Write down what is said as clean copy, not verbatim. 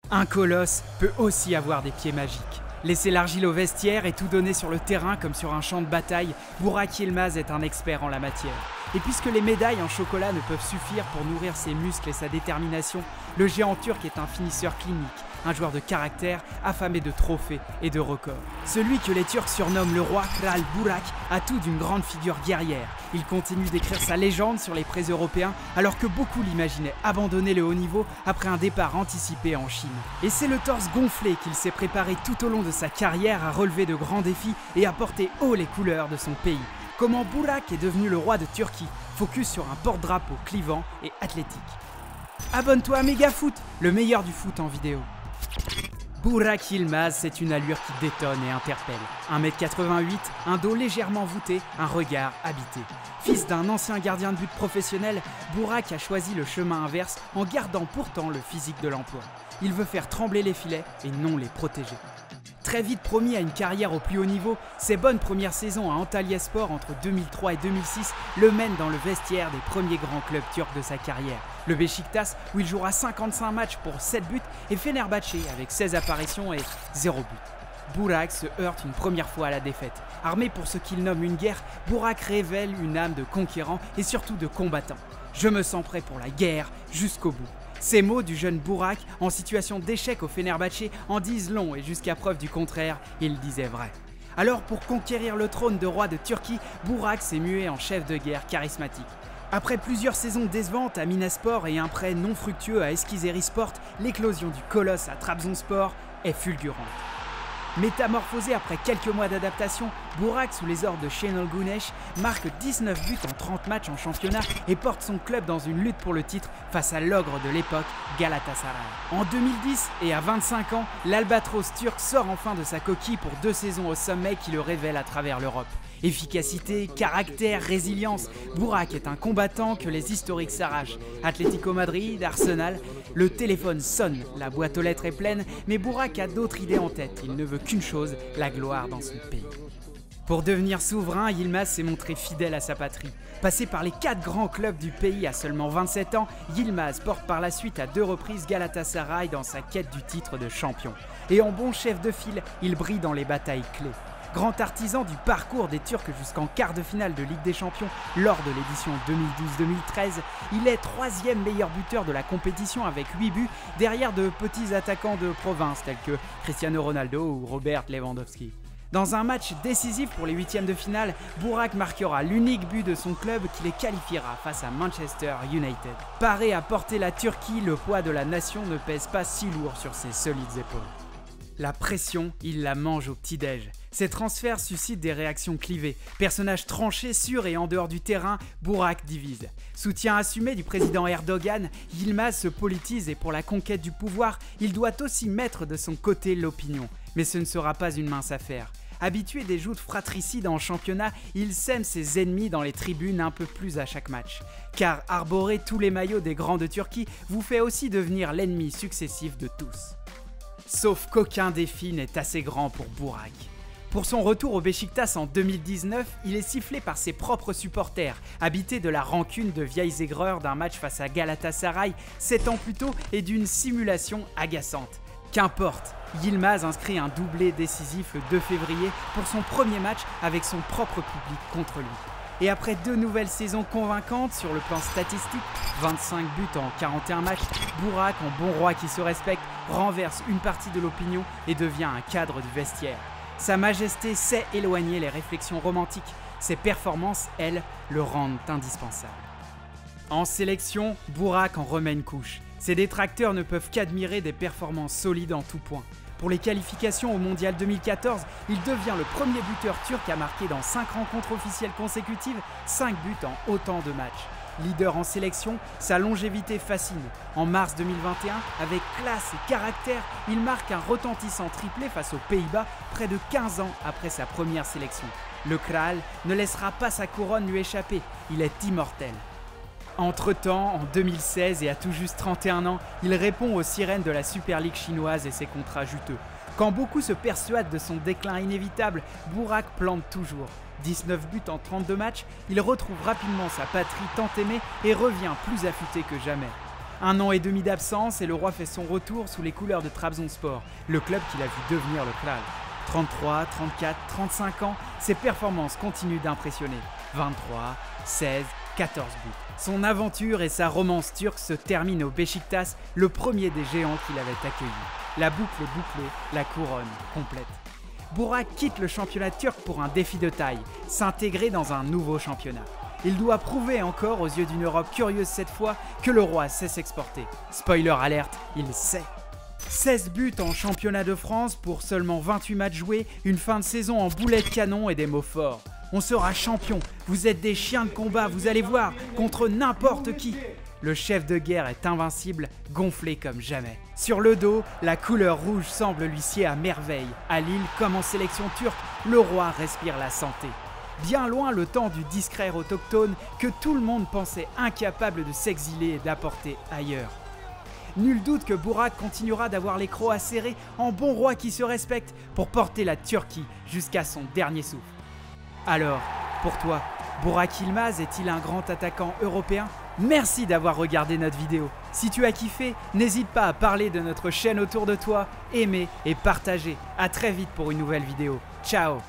Un colosse peut aussi avoir des pieds magiques. Laisser l'argile au vestiaire et tout donner sur le terrain comme sur un champ de bataille, Burak Yilmaz est un expert en la matière. Et puisque les médailles en chocolat ne peuvent suffire pour nourrir ses muscles et sa détermination, le géant turc est un finisseur clinique, un joueur de caractère affamé de trophées et de records. Celui que les Turcs surnomment le roi Kral Burak a tout d'une grande figure guerrière. Il continue d'écrire sa légende sur les prés européens alors que beaucoup l'imaginaient abandonner le haut niveau après un départ anticipé en Chine. Et c'est le torse gonflé qu'il s'est préparé tout au long de sa carrière à relever de grands défis et à porter haut les couleurs de son pays. Comment Burak est devenu le roi de Turquie, focus sur un porte-drapeau clivant et athlétique. Abonne-toi à Megafoot, le meilleur du foot en vidéo. Burak Yilmaz, c'est une allure qui détonne et interpelle. 1m88, un dos légèrement voûté, un regard habité. Fils d'un ancien gardien de but professionnel, Burak a choisi le chemin inverse en gardant pourtant le physique de l'emploi. Il veut faire trembler les filets et non les protéger. Très vite promis à une carrière au plus haut niveau, ses bonnes premières saisons à Antalyaspor entre 2003 et 2006 le mènent dans le vestiaire des premiers grands clubs turcs de sa carrière. Le Beşiktaş, où il jouera 55 matchs pour 7 buts, et Fenerbahçe avec 16 apparitions et 0 but. Burak se heurte une première fois à la défaite. Armé pour ce qu'il nomme une guerre, Burak révèle une âme de conquérant et surtout de combattant. « Je me sens prêt pour la guerre jusqu'au bout ». Ces mots du jeune Burak, en situation d'échec au Fenerbahçe, en disent long et jusqu'à preuve du contraire, il disait vrai. Alors pour conquérir le trône de roi de Turquie, Burak s'est mué en chef de guerre charismatique. Après plusieurs saisons décevantes à Minaspor et un prêt non fructueux à Eskişehirspor, l'éclosion du colosse à Trabzonspor est fulgurante. Métamorphosé après quelques mois d'adaptation, Burak, sous les ordres de Şenol Güneş, marque 19 buts en 30 matchs en championnat et porte son club dans une lutte pour le titre face à l'ogre de l'époque, Galatasaray. En 2010 et à 25 ans, l'Albatros turc sort enfin de sa coquille pour 2 saisons au sommet qui le révèlent à travers l'Europe. Efficacité, caractère, résilience, Burak est un combattant que les historiques s'arrachent. Atlético Madrid, Arsenal, le téléphone sonne, la boîte aux lettres est pleine, mais Burak a d'autres idées en tête. Il ne veut qu'une chose, la gloire dans son pays. Pour devenir souverain, Yilmaz s'est montré fidèle à sa patrie. Passé par les 4 grands clubs du pays à seulement 27 ans, Yilmaz porte par la suite à 2 reprises Galatasaray dans sa quête du titre de champion. Et en bon chef de file, il brille dans les batailles clés. Grand artisan du parcours des Turcs jusqu'en quart de finale de Ligue des Champions lors de l'édition 2012-2013, il est 3e meilleur buteur de la compétition avec 8 buts derrière de petits attaquants de province tels que Cristiano Ronaldo ou Robert Lewandowski. Dans un match décisif pour les 8e de finale, Burak marquera l'unique but de son club qui les qualifiera face à Manchester United. Paré à porter la Turquie, le poids de la nation ne pèse pas si lourd sur ses solides épaules. La pression, il la mange au petit-déj. Ces transferts suscitent des réactions clivées. Personnage tranché sur et en dehors du terrain, Burak divise. Soutien assumé du président Erdogan, Yilmaz se politise et pour la conquête du pouvoir, il doit aussi mettre de son côté l'opinion. Mais ce ne sera pas une mince affaire. Habitué des joutes fratricides en championnat, il sème ses ennemis dans les tribunes un peu plus à chaque match. Car arborer tous les maillots des grands de Turquie vous fait aussi devenir l'ennemi successif de tous. Sauf qu'aucun défi n'est assez grand pour Burak. Pour son retour au Beşiktaş en 2019, il est sifflé par ses propres supporters, habité de la rancune de vieilles aigreurs d'un match face à Galatasaray 7 ans plus tôt et d'une simulation agaçante. Qu'importe, Yilmaz inscrit un doublé décisif le 2 février pour son premier match avec son propre public contre lui. Et après 2 nouvelles saisons convaincantes sur le plan statistique, 25 buts en 41 matchs, Burak, en bon roi qui se respecte, renverse une partie de l'opinion et devient un cadre du vestiaire. Sa majesté sait éloigner les réflexions romantiques. Ses performances, elles, le rendent indispensable. En sélection, Burak en remet une couche. Ses détracteurs ne peuvent qu'admirer des performances solides en tout point. Pour les qualifications au Mondial 2014, il devient le premier buteur turc à marquer dans 5 rencontres officielles consécutives, 5 buts en autant de matchs. Leader en sélection, sa longévité fascine. En mars 2021, avec classe et caractère, il marque un retentissant triplé face aux Pays-Bas près de 15 ans après sa première sélection. Le Kral ne laissera pas sa couronne lui échapper, il est immortel. Entre-temps, en 2016 et à tout juste 31 ans, il répond aux sirènes de la Super League chinoise et ses contrats juteux. Quand beaucoup se persuadent de son déclin inévitable, Burak plante toujours. 19 buts en 32 matchs, il retrouve rapidement sa patrie tant aimée et revient plus affûté que jamais. 1 an et demi d'absence et le roi fait son retour sous les couleurs de Trabzonspor, le club qu'il a vu devenir le Klal. 33, 34, 35 ans, ses performances continuent d'impressionner. 23, 16, 14 buts. Son aventure et sa romance turque se terminent au Beşiktaş, le premier des géants qu'il avait accueilli. La boucle est bouclée, la couronne complète. Burak quitte le championnat turc pour un défi de taille, s'intégrer dans un nouveau championnat. Il doit prouver encore aux yeux d'une Europe curieuse cette fois que le roi sait s'exporter. Spoiler alerte, il sait. 16 buts en championnat de France pour seulement 28 matchs joués, une fin de saison en boulet de canon et des mots forts. On sera champion, vous êtes des chiens de combat, vous allez voir, contre n'importe qui. Le chef de guerre est invincible, gonflé comme jamais. Sur le dos, la couleur rouge semble lui sier à merveille. À Lille, comme en sélection turque, le roi respire la santé. Bien loin le temps du discret autochtone que tout le monde pensait incapable de s'exiler et d'apporter ailleurs. Nul doute que Burak continuera d'avoir les crocs acérés en bon roi qui se respecte pour porter la Turquie jusqu'à son dernier souffle. Alors, pour toi, Burak Yılmaz est-il un grand attaquant européen ? Merci d'avoir regardé notre vidéo. Si tu as kiffé, n'hésite pas à parler de notre chaîne autour de toi, aimer et partager. À très vite pour une nouvelle vidéo. Ciao!